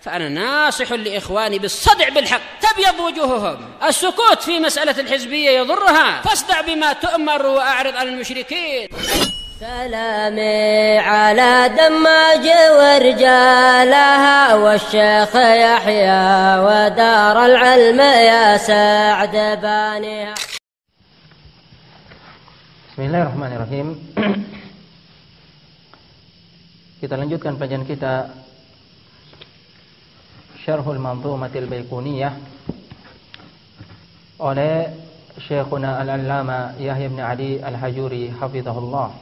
فأنا ناصح لإخواني بالصدع بالحق تبيض وجوههم. السكوت في مسألة الحزبية يضرها، فاصدع بما تؤمر وأعرض عن المشركين. سلامي على دماج ورجالها والشيخ يحيى ودار العلم يا سعد بانيها. Bismillahirrahmanirrahim. Kita lanjutkan pelajaran kita Syarhul Manzumatil Baiquniyah oleh Syekhuna Al-Allama Yahya bin Ali Al-Hajuri hafizahullah.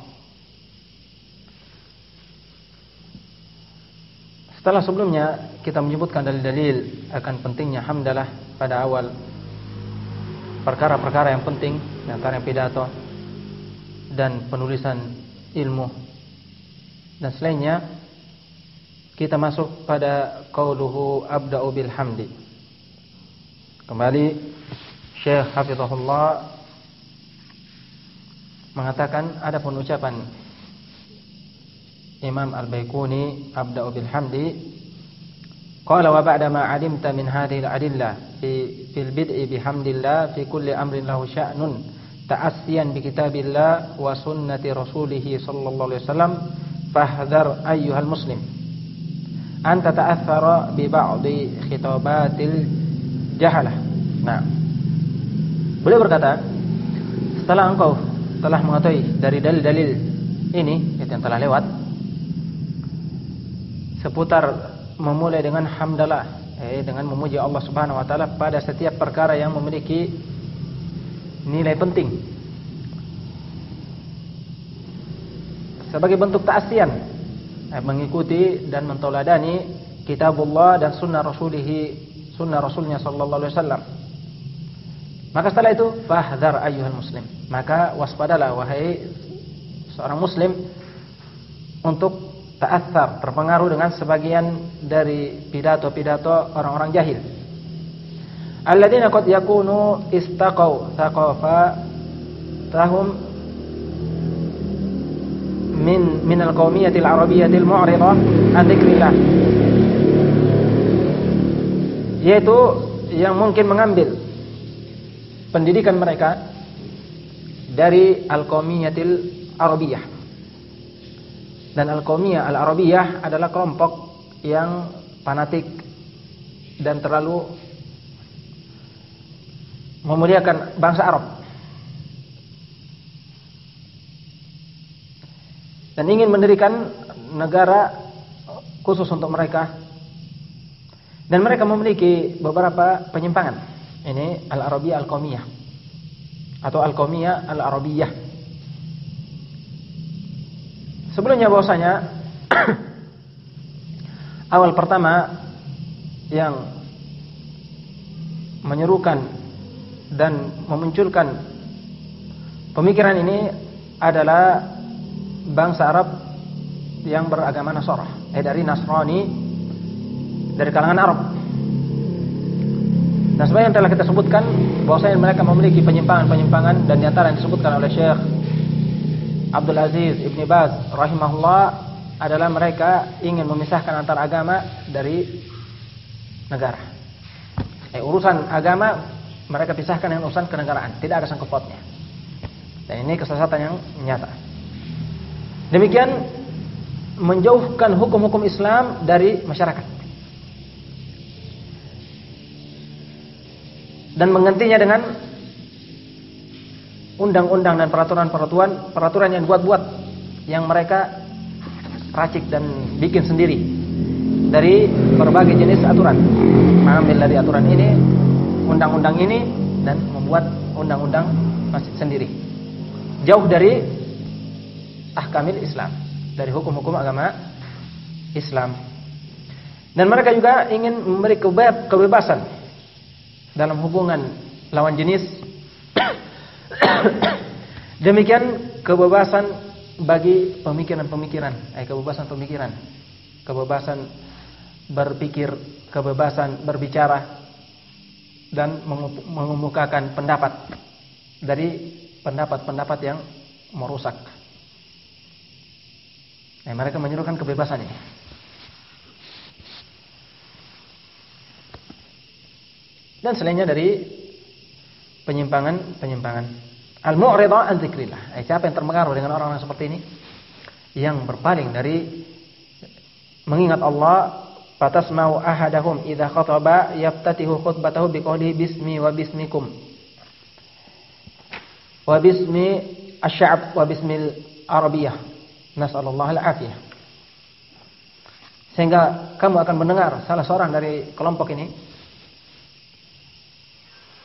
Setelah sebelumnya kita menyebutkan dalil-dalil akan pentingnya hamdalah pada awal perkara-perkara yang penting, antara yang pidato dan penulisan ilmu dan selainnya, kita masuk pada qauluhu abda'u bil hamdi. Kembali Syekh hafizahullah mengatakan adapun ucapan Imam Al-Baiquni abda'u bil hamdi, qala wa ba'da ma 'alimta min hadhihi al-adillah fil bid'i bihamdillah fi kulli amrin lahu sya'nun ta'assiyan bi kitabillah wa sunnati rasulih sallallahu alaihi wasallam fahdhar ayyuhal muslim anta ta'athara bi ba'di khitabatil jahalah. Nah, beliau berkata, setelah engkau telah mengetahui dari dalil-dalil ini yang telah lewat seputar memulai dengan hamdalah, dengan memuji Allah Subhanahu wa taala pada setiap perkara yang memiliki nilai penting sebagai bentuk ta'asiyan, mengikuti dan mentauladani kitabullah dan sunnah rasulnya sallallahu alaihi wasallam. Maka setelah itu fahdhar ayyuhal muslim, maka waspadalah wahai seorang muslim untuk ta'athar, terpengaruh dengan sebagian dari pidato-pidato orang-orang jahil. Alladzina qad yakunu istaqaw thaqafatahum min al-qawmiyatil arabiyyatil mu'ridah an dzikrillah, yaitu yang mungkin mengambil pendidikan mereka dari al-qawmiyatil arabiyyah. Dan al-qawmiyah al-arabiyyah adalah kelompok yang fanatik dan terlalu memuliakan bangsa Arab dan ingin mendirikan negara khusus untuk mereka, dan mereka memiliki beberapa penyimpangan. Ini al-arabiyyah al-qawmiyah atau al-qawmiyah al-arabiyyah. Sebelumnya bahwasanya awal pertama yang menyerukan dan memunculkan pemikiran ini adalah bangsa Arab yang beragama Nasrani, dari Nasrani, dari kalangan Arab. Dan sebenarnya yang telah kita sebutkan bahwasanya mereka memiliki penyimpangan-penyimpangan, dan di antara yang disebutkan oleh Syekh Abdul Aziz Ibn Baz rahimahullah adalah mereka ingin memisahkan antara agama dari negara. Urusan agama mereka pisahkan dengan urusan kenegaraan, tidak ada sangkut pautnya. Dan ini kesesatan yang nyata. Demikian menjauhkan hukum-hukum Islam dari masyarakat dan menggantinya dengan undang-undang dan peraturan yang buat-buat, yang mereka racik dan bikin sendiri dari berbagai jenis aturan. Mengambil dari aturan ini, undang-undang ini, dan membuat undang-undang masjid sendiri, jauh dari ahkamil Islam, dari hukum-hukum agama Islam. Dan mereka juga ingin memberi kebebasan dalam hubungan lawan jenis. Demikian kebebasan bagi pemikiran-pemikiran, kebebasan berpikir, kebebasan berbicara, dan mengemukakan pendapat dari pendapat-pendapat yang merusak. Mereka menyuruhkan kebebasan ini. dan selainnya dari penyimpangan. Al-mu'ridha an dzikrillah. Siapa yang terpengaruh dengan orang-orang seperti ini? Yang berpaling dari mengingat Allah. Fatasma'u ahadahum idza khataba yaftatihu khutbatahu biqoulihi bismi wa bismikum. Wa bismi asy-sya'b wa bismil arabiyyah. Nas'alullah al-afiyah. Sehingga kamu akan mendengar salah seorang dari kelompok ini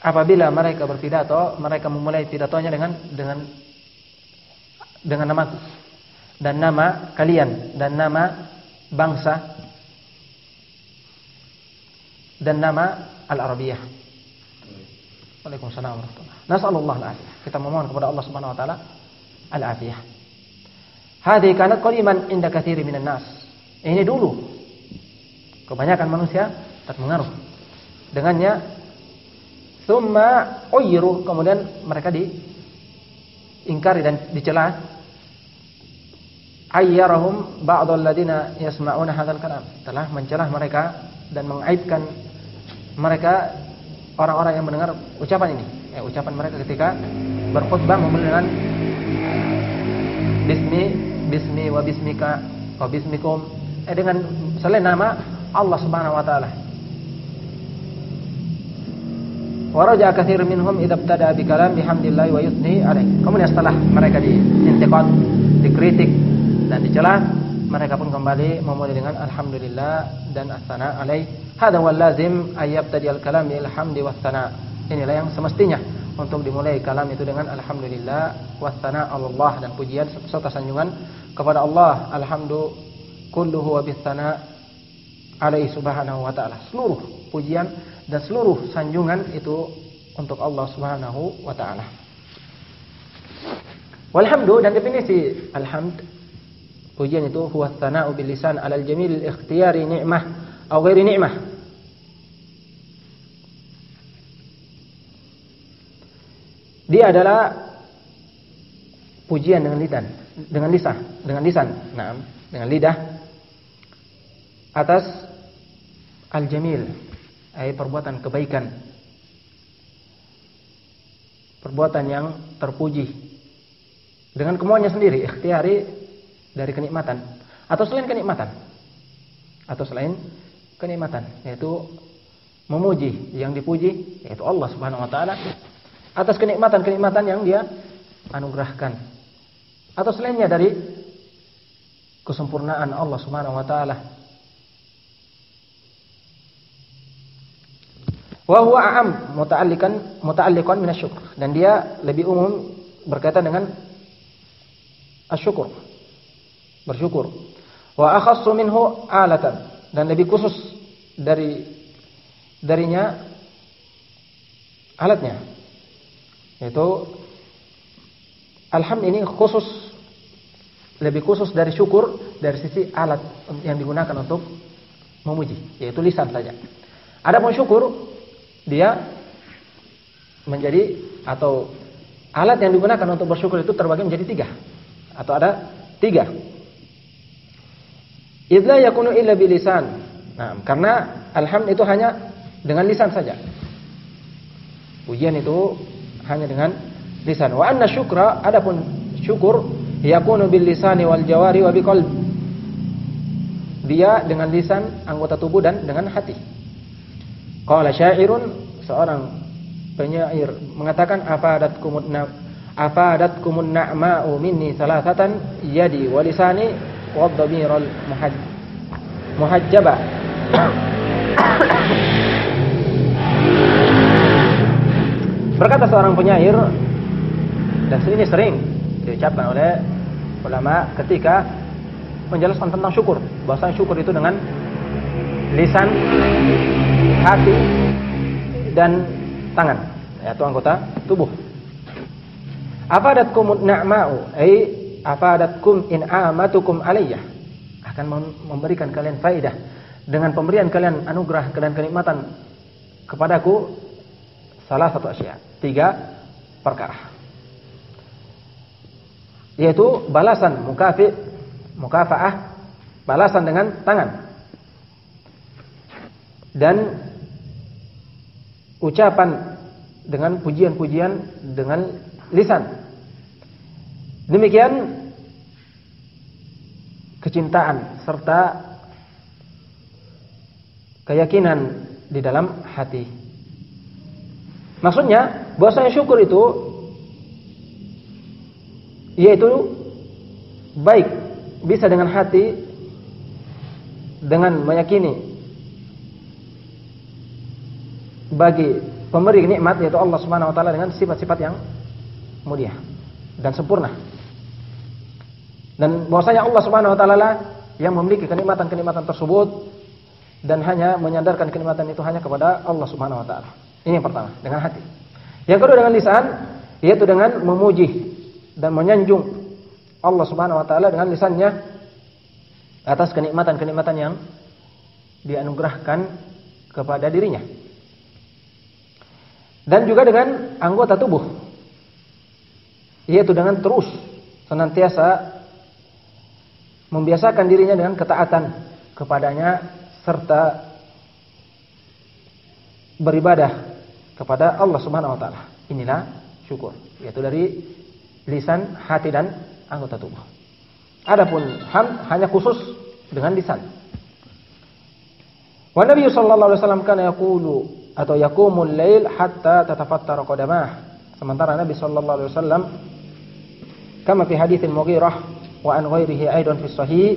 apabila mereka berpidato, mereka memulai pidatonya dengan nama dan nama kalian dan nama bangsa dan nama al-Arabiyah. Waalaikumsalam warahmatullahi wabarakatuh. Nas'alullah al-afiyah. Kita memohon kepada Allah Subhanahu wa taala al-afiyah. Hadhihi kanat qaliman inda katsiri minan nas. Ini dulu kebanyakan manusia terpengaruh dengannya. Tsumma uyru, kemudian mereka diingkari dan dicela. Ayyarahum ba'dul ladina yasma'una hadzal kalam. Telah mencela mereka dan mengaibkan mereka orang-orang yang mendengar ucapan ini. Ucapan mereka ketika berkhutbah memulai dengan bismi wa bismika wa bismikum, dengan selain nama Allah Subhanahu wa taala. Wa raja'a katsir minhum idza ibtada bi kalam bihamdillah wa yuthni alaihi. Kemudian setelah mereka diintiqad, dikritik dan dicela, mereka pun kembali memulai dengan alhamdulillah dan as-sana alaih. Hadza wal lazim ay yabtadi al-kalam bil hamdi was sana. Inilah yang semestinya untuk dimulai kalam itu dengan alhamdulillah was sana Allah, dan pujian serta sanjungan kepada Allah. Alhamdu kulluhu wa bis sana alaihi subhanahu wa ta'ala. Seluruh pujian dan seluruh sanjungan itu untuk Allah Subhanahu wa ta'ala. Walhamdu, dan definisi alhamd, pujian itu huwa tsana'u bil lisan 'alal jamil ikhtiyari ni'mah aw ghairi ni'mah. Dia adalah pujian dengan lidah atas al-jamil, perbuatan kebaikan, perbuatan yang terpuji dengan kemauannya sendiri, ikhtiyari, dari kenikmatan atau selain kenikmatan, yaitu memuji yang dipuji yaitu Allah Subhanahu wa taala atas kenikmatan yang Dia anugerahkan, atau selainnya dari kesempurnaan Allah Subhanahu wa taala. Wa huwa a'am muta'alliqan min asy-syukr, dan dia lebih umum berkaitan dengan asyukur, bersyukur. Wa akhassu minhu alatan, dan lebih khusus darinya alatnya, yaitu alhamd ini lebih khusus dari syukur dari sisi alat yang digunakan untuk memuji, yaitu lisan saja. Adapun syukur, dia menjadi, atau alat yang digunakan untuk bersyukur itu terbagi menjadi 3, atau ada 3. Idza yakunu illa bilisan. Nah, karena alhamd itu hanya dengan lisan saja. Pujian itu hanya dengan lisan. Wa anna syukra, adapun syukur, yakunu bil lisani wal jawari wa biqalb. Dia dengan lisan, anggota tubuh, dan dengan hati. Qala syairun, seorang penyair mengatakan, afadatkumun na'ma'u minni salasatan yadi wa lisani wa dhamirul muhajjaba. Berkata seorang penyair, dan ini sering diucapkan oleh ulama ketika menjelaskan tentang syukur, bahwasanya syukur itu dengan lisan, hati, dan tangan, yaitu anggota tubuh. Afadatkum na'ma'u, afadatkum in'amatukum alayya, akan memberikan kalian faidah dengan pemberian kalian anugerah dan kenikmatan kepadaku, salah satu asya, 3 perkara, yaitu balasan mukafaah, balasan dengan tangan, dan ucapan dengan pujian-pujian dengan lisan. Demikian kecintaan serta keyakinan di dalam hati. Maksudnya bahwasanya syukur itu yaitu baik bisa dengan hati, dengan meyakini bagi pemberi nikmat yaitu Allah Subhanahu wa taala dengan sifat-sifat yang mulia dan sempurna. Dan bahwasanya Allah Subhanahu wa taala lah yang memiliki kenikmatan-kenikmatan tersebut dan hanya menyandarkan kenikmatan itu hanya kepada Allah Subhanahu wa taala. Ini yang pertama, dengan hati. Yang kedua dengan lisan, yaitu dengan memuji dan menyanjung Allah Subhanahu wa taala dengan lisannya atas kenikmatan-kenikmatan yang dianugerahkan kepada dirinya. Dan juga dengan anggota tubuh, yaitu dengan terus senantiasa membiasakan dirinya dengan ketaatan kepadanya serta beribadah kepada Allah Subhanahu wa taala. Inilah syukur, yaitu dari lisan, hati dan anggota tubuh. Adapun hamd hanya khusus dengan lisan. Wa Nabi sallallahu alaihi wasallam kana yaqulu atau yaqumul lail hatta tatafattara qadamah. Sementara Nabi sallallahu alaihi wasallam kama fi hadits Mughirah wa an ghairihi aidan fi sahih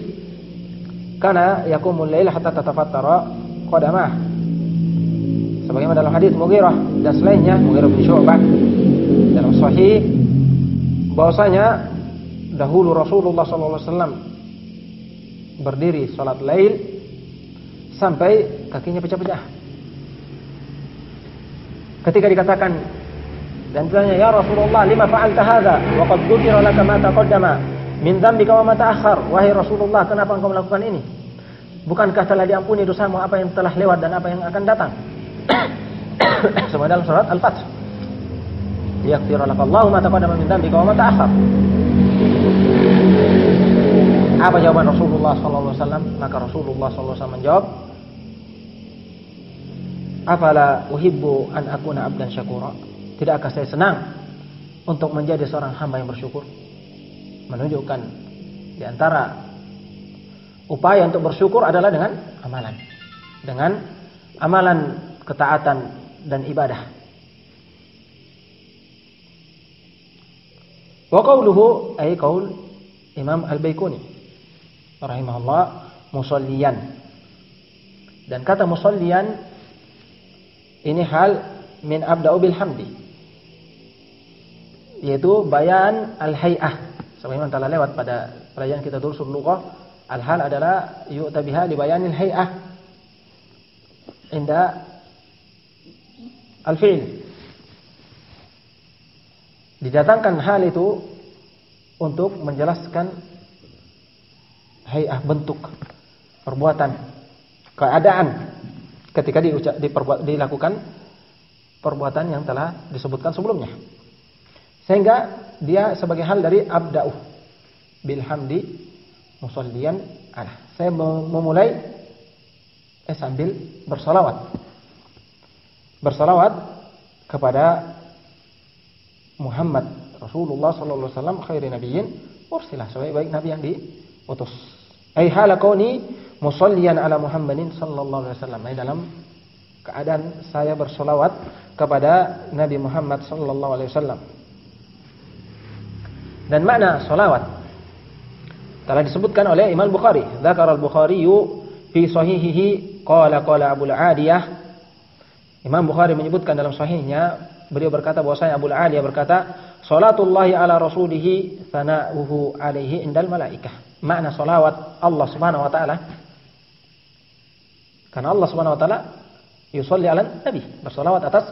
kana yaqumul lail hatta tatafattara qadamah. Sebagaimana dalam hadis Mughirah dan selainnya, Mughirah bin Syu'bah dalam sahih bahwasanya dahulu Rasulullah sallallahu alaihi wasallam berdiri salat lail sampai kakinya pecah-pecah. Ketika dikatakan dan ditanya, "Ya Rasulullah, lima fa'alta hadza wa qad ghufira laka ma taqaddama min dzambika wa ma ta'akhkhar?" Wahai Rasulullah, kenapa engkau melakukan ini? Bukankah telah diampuni dosamu apa yang telah lewat dan apa yang akan datang? Sama dalam surat Al-Fath. Yaghfir laka Allahu ma taqaddama min dzambika wa ma ta'akhkhar. Apa jawaban Rasulullah sallallahu alaihi wasallam? Maka Rasulullah sallallahu alaihi wasallam menjawab, "Afala uhibbu an akuna abdan syakura?" Tidakkah saya senang untuk menjadi seorang hamba yang bersyukur? Menunjukkan di antara upaya untuk bersyukur adalah dengan amalan. Dengan amalan ketaatan dan ibadah. Wa qawluhu ay qaul Imam Al-Baiquni rahimahullah musalliyan. Dan kata musalliyan ini hal min abda'u bil hamdi, yaitu bayan al-hay'ah. Sebagaimana telah lewat pada pelajaran kita durusul lughah, al-hal adalah yu'ta biha li bayanil hay'ah inda al-fi'l. Didatangkan hal itu untuk menjelaskan hay'ah, bentuk, perbuatan, keadaan ketika dilakukan perbuatan yang telah disebutkan sebelumnya. Sehingga dia sebagai hal dari abda'u bil hamdi musalliyan ala. Saya memulai sambil bersalawat. Bersalawat kepada Muhammad Rasulullah sallallahu alaihi wasallam khairin nabiyyin ursilah, sebaik-baik nabi yang diutus. Ai hala kauni musalliyan ala Muhammadin sallallahu alaihi wasallam. Dalam keadaan saya bersolawat kepada Nabi Muhammad sallallahu alaihi wasallam. Dan makna solawat telah disebutkan oleh Imam Bukhari. Dzakara al-Bukhari fi sahihihi qala Abu al-Adiyah. Imam Bukhari menyebutkan dalam sahihnya, beliau berkata bahwasanya Abu al-Adiyah berkata, "Salatullahi ala rasulih thana'uhu alaihi indal malaikah." Makna solawat Allah Subhanahu wa taala, karena Allah Subhanahu wa taala yusolli ala nabi, bersolawat atas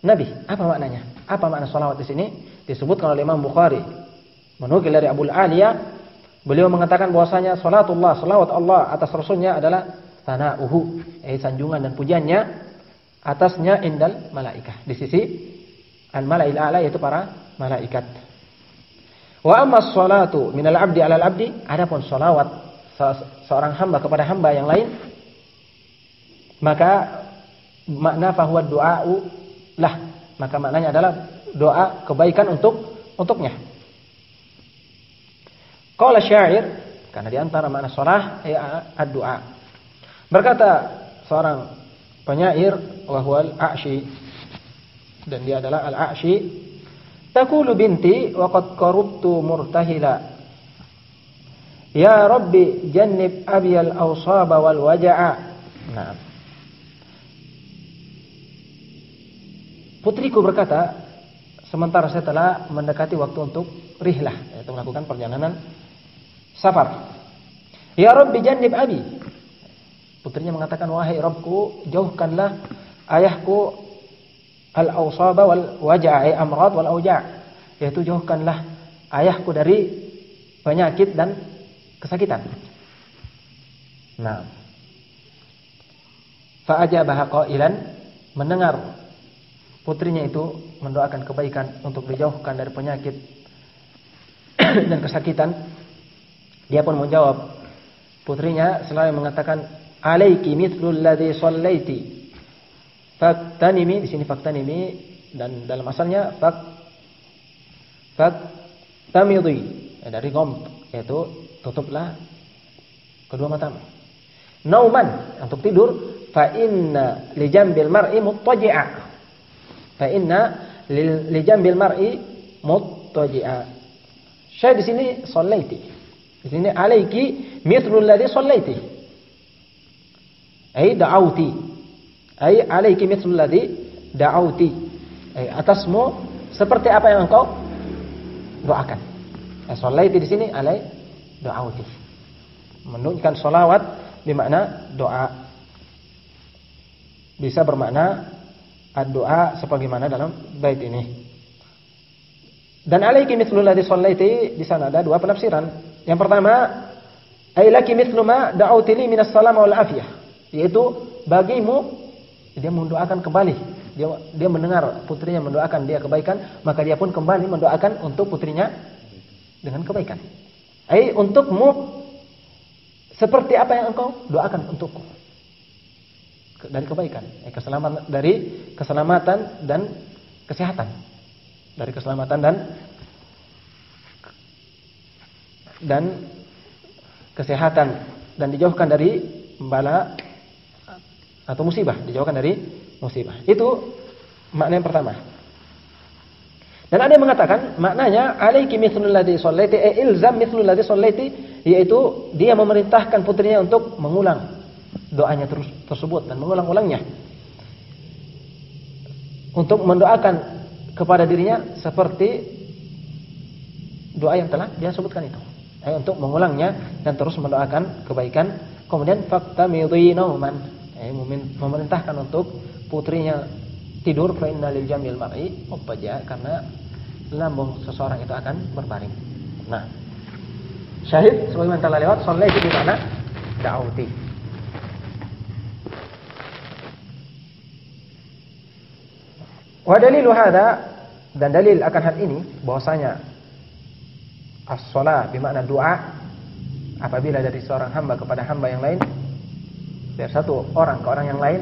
nabi. Apa maknanya? Apa makna solawat di sini? Disebutkan oleh Imam Bukhari menukil dari Abu al-Aliyah, beliau mengatakan bahwasanya salatullah, salawat Allah atas rasulnya adalah sana'uhu, sanjungan dan pujiannya atasnya indal malaikah, di sisi al-malail a'la, yaitu para malaikat. Wa amma as-salatu minal 'abdi 'alal 'abdi, adapun salawat seorang hamba kepada hamba yang lain, maka makna fahuwa du'a'u lah, maka maknanya adalah doa kebaikan untuknya. Qala syair, karena di antara makna shalah ad-du'a. Berkata seorang penyair wa huwal A'syi, dan dia adalah Al-A'syi, taqulu binti wa qad qarubtu murtahila, ya rabbi jannib abiyal awsaba wal waja'a. Nah, putriku berkata, sementara saya telah mendekati waktu untuk rihlah, yaitu melakukan perjalanan safar. Ya rabbi jannib abi. Putrinya mengatakan, wahai Rabbku, jauhkanlah ayahku al-awsaba wal waja'a, amrad wal auja', yaitu jauhkanlah ayahku dari penyakit dan kesakitan. Nah, fa ajabaha qailan, mendengar putrinya itu mendoakan kebaikan untuk dijauhkan dari penyakit dan kesakitan, dia pun menjawab, putrinya selalu mengatakan, alaiki mithlul ladzi shallaiti faktanimi. Di sini faktanimi, dan dalam asalnya faktamidi, dari gom, yaitu tutuplah kedua matamu. Nauman, untuk tidur, fa inna li jambil mar'i muttaji'a, fa inna li jambil mar'i muttaji'a. Saya di sini shallaiti, di sini alaiki mithlul ladzi shallaiti, ay da'auti, ay alaiki mithlul ladzi da'auti, ay atasmu seperti apa yang engkau doakan. Shallaiti di sini alai da'auti, menunjukkan sholawat bermakna doa, bisa bermakna ad-doa sebagaimana dalam bait ini. Dan alaiki mithlul ladzi shallaiti, di sana ada dua penafsiran. Yang pertama, ay laki mithlu ma da'auti li minas salam wal afiyah, yaitu bagimu, dia mendoakan kembali, dia mendengar putrinya mendoakan dia kebaikan, maka dia pun kembali mendoakan untuk putrinya dengan kebaikan. Ai untukmu seperti apa yang engkau doakan untukku dari kebaikan, keselamatan, dari keselamatan dan kesehatan, dari keselamatan dan kesehatan, dan dijauhkan dari bala atau musibah, dijauhkan dari musibah. Itu makna yang pertama. Dan ada yang mengatakan maknanya alaiki mithlul ladzi shallaiti, ilzam mithlul ladzi shallaiti, yaitu dia memerintahkan putrinya untuk mengulang doanya tersebut dan mengulang-ulangnya, untuk mendoakan kepada dirinya seperti doa yang telah dia sebutkan itu, untuk mengulangnya dan terus mendoakan kebaikan. Kemudian faktamidhi nauman, memerintahkan untuk putrinya tidur, fa inna lil jamil mar'i muttaja, karena lambung seseorang itu akan berbaring. Nah, syahid sebagaimana telah lewat, shallaiti di mana da'auti. Wa dalilu hadza, dan dalil akan hal ini bahwasanya as-shalah bermakna doa apabila dari seorang hamba kepada hamba yang lain, dari satu orang ke orang yang lain,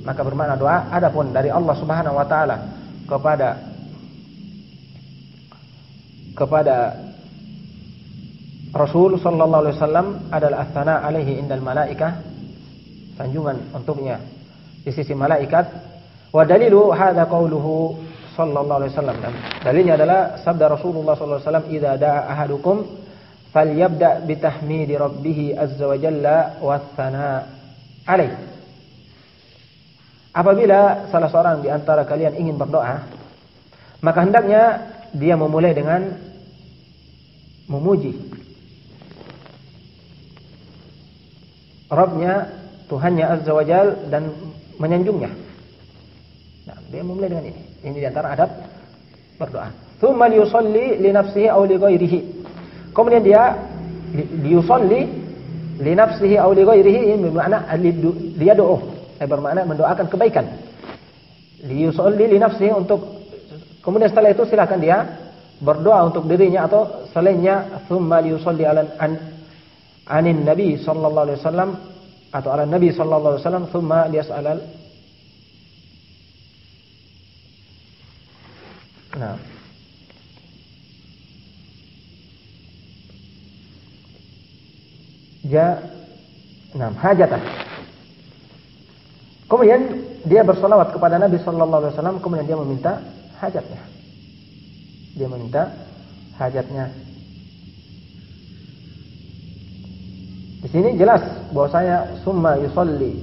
maka bermakna doa. Adapun dari Allah Subhanahu wa taala kepada Rasul sallallahu alaihi wasallam adalah as-sana alaihi indal malaikah, sanjungan untuknya di sisi malaikat. Wa dalilu hadza qauluhu sallallahu alaihi wasallam, dan dalilnya adalah sabda Rasulullah sallallahu alaihi wasallam, idza da'a ahadukum falyabda bitahmidi rabbih azza wa jalla was-sana alaihi. Apabila salah seorang di antara kalian ingin berdoa, maka hendaknya dia memulai dengan memuji Rabbnya, Tuhannya azza wa jalla, dan menyanjungnya. Nah, dia memulai dengan ini. Ini di antara adab berdoa. Tsumma yusalli li nafsihi aw li ghairihi. Kemudian dia yusalli li nafsihi aw li ghairihi, ini bermakna dia doa, bermakna mendoakan kebaikan. Li yusalli li nafsihi, untuk kemudian setelah itu silakan dia berdoa untuk dirinya atau selainnya. Tsumma yusalli anin nabi sallallahu alaihi wasallam, atau ala nabi sallallahu alaihi wasallam. Tsumma liyas'al Nah. Hajatan. Kemudian dia bersolawat kepada Nabi sallallahu alaihi wasallam, kemudian dia meminta hajatnya. Dia meminta hajatnya. Di sini jelas bahwasanya summa yusalli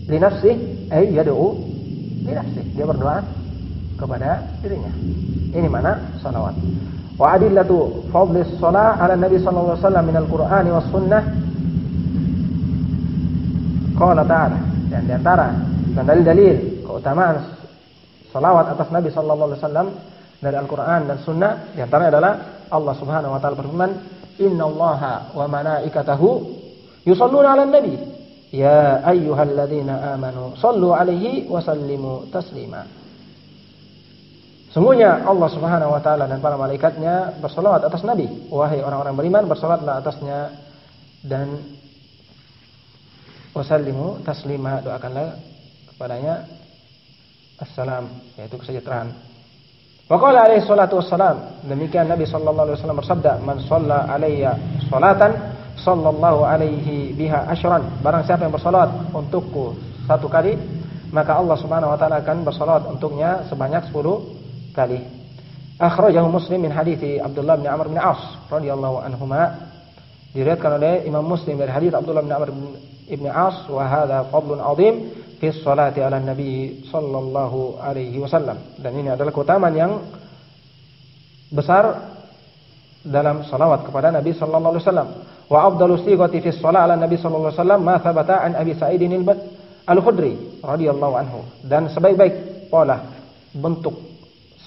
li nafsihi ay yad'u li nafsihi. Dia berdoa kepada dirinya. Ini mana salawat. Wa adillatu fadlis shalah 'ala Nabi sallallahu alaihi wasallam minal Qur'ani was sunnah. Qala ta'ala, dan di antara dan dalil-dalil keutamaan salawat atas Nabi sallallahu alaihi wasallam dari Al-Qur'an dan sunnah, di antaranya adalah Allah Subhanahu wa taala berfirman, "Innallaha wa malaikatahu yusholluna 'alan nabi, ya ayyuhalladzina amanu shallu 'alaihi wa sallimu taslima." Sungguhnya Allah Subhanahu wa taala dan para malaikatnya bersalawat atas Nabi. Wahai orang-orang beriman, bersalawatlah atasnya dan wasallimu taslima, doakanlah kepadanya assalam, yaitu kesejahteraan. Wa qala alaihi salatu wassalam, demikian Nabi sallallahu alaihi wasallam bersabda, "Man shalla alayya salatan sallallahu alaihi biha asyran." Barang siapa yang bersalawat untukku satu kali, maka Allah Subhanahu wa taala akan bersalawat untuknya sebanyak 10 kali. Akhrajahu Muslim min hadithi Abdullah bin Amr bin As radhiyallahu anhuma. Diriwayatkan oleh Imam Muslim dari hadits Abdullah bin Amr bin As, wa hadza fadlun 'azim fi sholati 'ala nabi sallallahu alaihi wasallam. Dan ini adalah keutamaan yang besar dalam salawat kepada Nabi sallallahu alaihi wasallam. Wa afdalu sighati fi shalah 'ala nabi sallallahu alaihi wasallam ma thabata an Abi Sa'idin al-Khudri radhiyallahu anhu. Dan sebaik-baik pola bentuk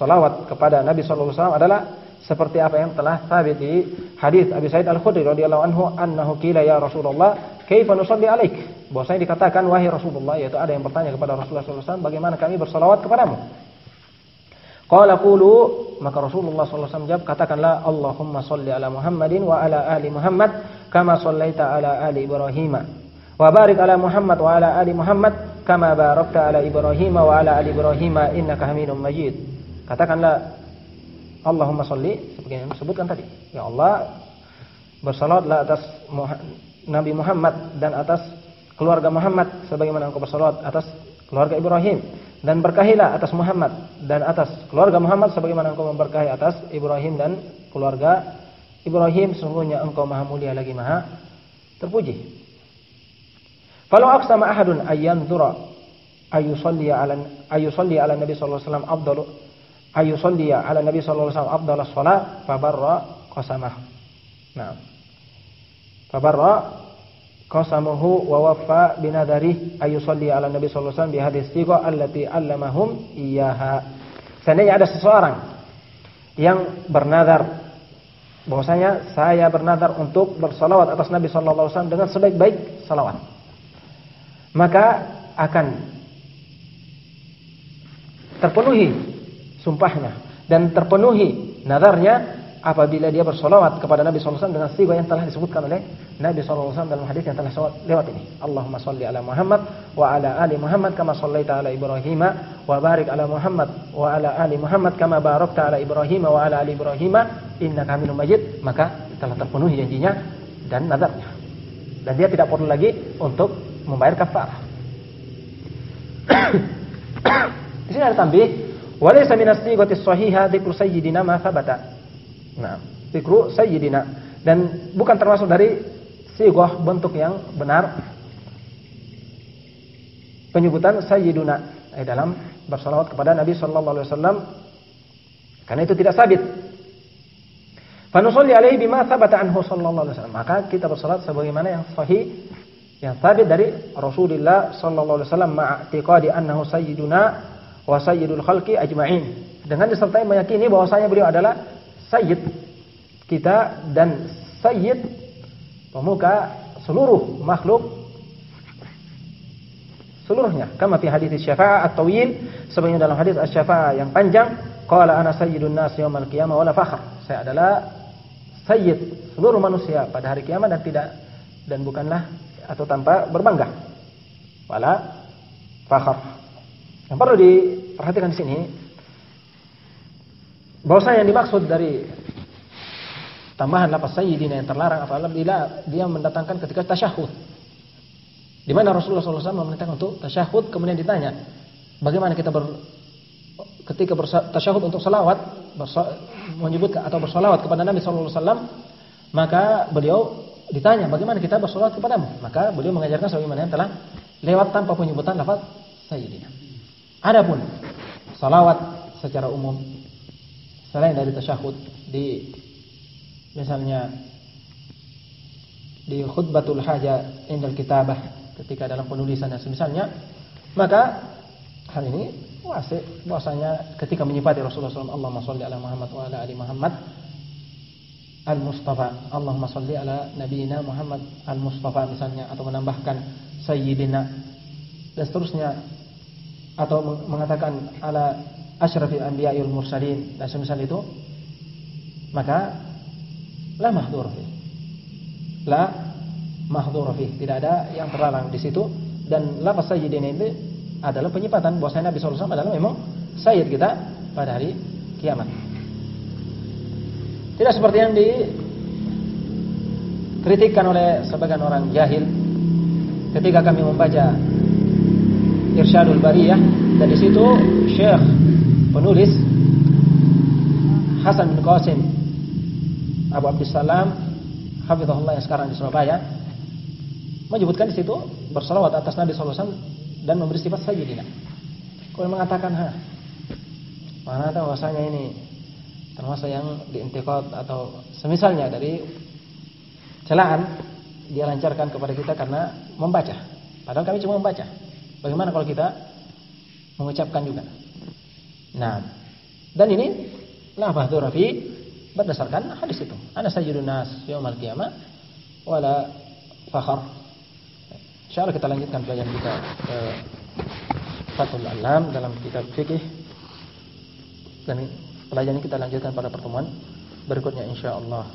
salawat kepada Nabi sallallahu alaihi wasallam adalah seperti apa yang telah sabit di hadis Abi Sa'id al-Khudri radhiyallahu anhu, annahu qila ya Rasulullah kaifa nusalli alaik. Bahwasanya dikatakan, wahai Rasulullah, yaitu ada yang bertanya kepada Rasulullah sallallahu alaihi wasallam, bagaimana kami bersalawat kepadamu? Qala qulu, maka Rasulullah sallallahu alaihi wasallam jawab, katakanlah Allahumma shalli ala Muhammadin wa ala ali Muhammad kama shallaita ala ali Ibrahim wa barik ala Muhammad wa ala ali Muhammad kama barakta ala Ibrahim wa ala ali Ibrahim innaka Hamidum Majid. Katakanlah Allahumma sholli, seperti yang disebutkan tadi. Ya Allah, bersalawatlah atas Nabi Muhammad dan atas keluarga Muhammad sebagaimana engkau bersalawat atas keluarga Ibrahim, dan berkahilah atas Muhammad dan atas keluarga Muhammad sebagaimana engkau memberkahi atas Ibrahim dan keluarga Ibrahim. Sungguhnya engkau maha mulia lagi maha terpuji. Falau aqsama ahadun ayyanzura ayusalli ala Nabi sallallahu alaihi wasallam afdalu ayusalli ala Nabi sallallahu alaihi wasallam afdalus shalah fabarra qasamah. Nah, fabarra qasamuhu wa waffa binadari ayusalli ala Nabi sallallahu alaihi wasallam bi hadis siqa allati allamahum iyyaha. Seandainya ada seseorang yang bernadar bahwasanya saya bernadar untuk bersalawat atas Nabi sallallahu alaihi wasallam dengan sebaik-baik salawat, maka akan terpenuhi sumpahnya dan terpenuhi nadarnya apabila dia bersalawat kepada Nabi sallallahu alaihi wasallam dengan sighah yang telah disebutkan oleh Nabi sallallahu alaihi wasallam dalam hadis yang telah lewat ini. Allahumma shalli ala Muhammad wa ala ali Muhammad kama shallaita ala Ibrahim wa barik ala Muhammad wa ala ali Muhammad kama barakta ala Ibrahim wa ala ali Ibrahim innaka Hamidum Majid. Maka telah terpenuhi janjinya dan nadarnya, dan dia tidak perlu lagi untuk membayar kafarah. Di sini ada tambih, walaysa minas sighati shahihah dzikru sayyidina ma thabata. Nah, dzikru sayyidina, dan bukan termasuk dari sighah bentuk yang benar penyebutan sayyiduna dalam bersalawat kepada Nabi sallallahu alaihi wasallam, karena itu tidak sabit. Fa nusalli alaihi bima thabata anhu sallallahu alaihi wasallam, maka kita bersalat sebagaimana yang sahih yang sabit dari Rasulullah sallallahu alaihi wasallam, ma'tiqadi annahu sayyiduna wa sayyidul khalqi ajma'in, dengan disertai meyakini bahwasanya beliau adalah sayyid kita dan sayyid pemuka seluruh makhluk seluruhnya. Kama fi hadits syafa'ah at-tawil, sebagaimana dalam hadis asy-syafa'ah yang panjang, qala ana sayyidun nas yaumil qiyamah wala fakhr, saya adalah sayyid seluruh manusia pada hari kiamat dan bukanlah atau tanpa berbangga, wala fakhr. Yang perlu diperhatikan di sini, bahwa yang dimaksud dari tambahan lafaz sayyidina yang terlarang apabila dia mendatangkan ketika tasyahud. Di mana Rasulullah SAW memerintahkan untuk tasyahud, kemudian ditanya, bagaimana kita ketika bertasyahud untuk salawat, menyebutkan atau bersalawat kepada Nabi SAW, maka beliau ditanya, bagaimana kita bersalawat kepadamu? Maka beliau mengajarkan sebagaimana yang telah lewat tanpa penyebutan lafaz sayyidina. Adapun salawat secara umum selain dari tasyahud, misalnya di khutbatul hajah indal kitabah, ketika dalam penulisan dan semisalnya, maka hal ini bahwasanya ketika menyifati Rasulullah SAW, Allahumma sholli ala Muhammad wa ala ali Muhammad al-Mustafa, Allahumma sholli ala nabiyina Muhammad al-Mustafa misalnya, atau menambahkan sayyidina dan seterusnya, atau mengatakan ala asyrafil anbiya'il mursalin dan semisal itu, maka la mahdhur fi, tidak ada yang terlarang di situ. Dan lafaz sayyidina ini adalah penyipatan bahwasanya Nabi sallallahu alaihi wasallam adalah memang sayyid kita pada hari kiamat. Tidak seperti yang dikritikkan oleh sebagian orang jahil ketika kami membaca Irsyadul Bariyah, dan di situ Syekh penulis Hasan bin Qasim Abu Abdissalam hafizahullah yang sekarang di Surabaya menyebutkan di situ bersalawat atas Nabi sallallahu alaihi wasallam dan memberi sifat sayyidina. Kalau mengatakan mana tahu bahwasanya ini termasuk yang diintiqad atau semisalnya dari celaan dia lancarkan kepada kita karena membaca. Padahal kami cuma membaca. Bagaimana kalau kita mengucapkan juga? Nah, dan ini la mahdhur fi berdasarkan hadis itu. Ana sayyidun nas yaumil qiyamah wala fakhar. Insyaallah kita lanjutkan pelajaran kita ke Fathul Alam dalam kitab fikih, dan pelajaran kita lanjutkan pada pertemuan berikutnya insyaallah.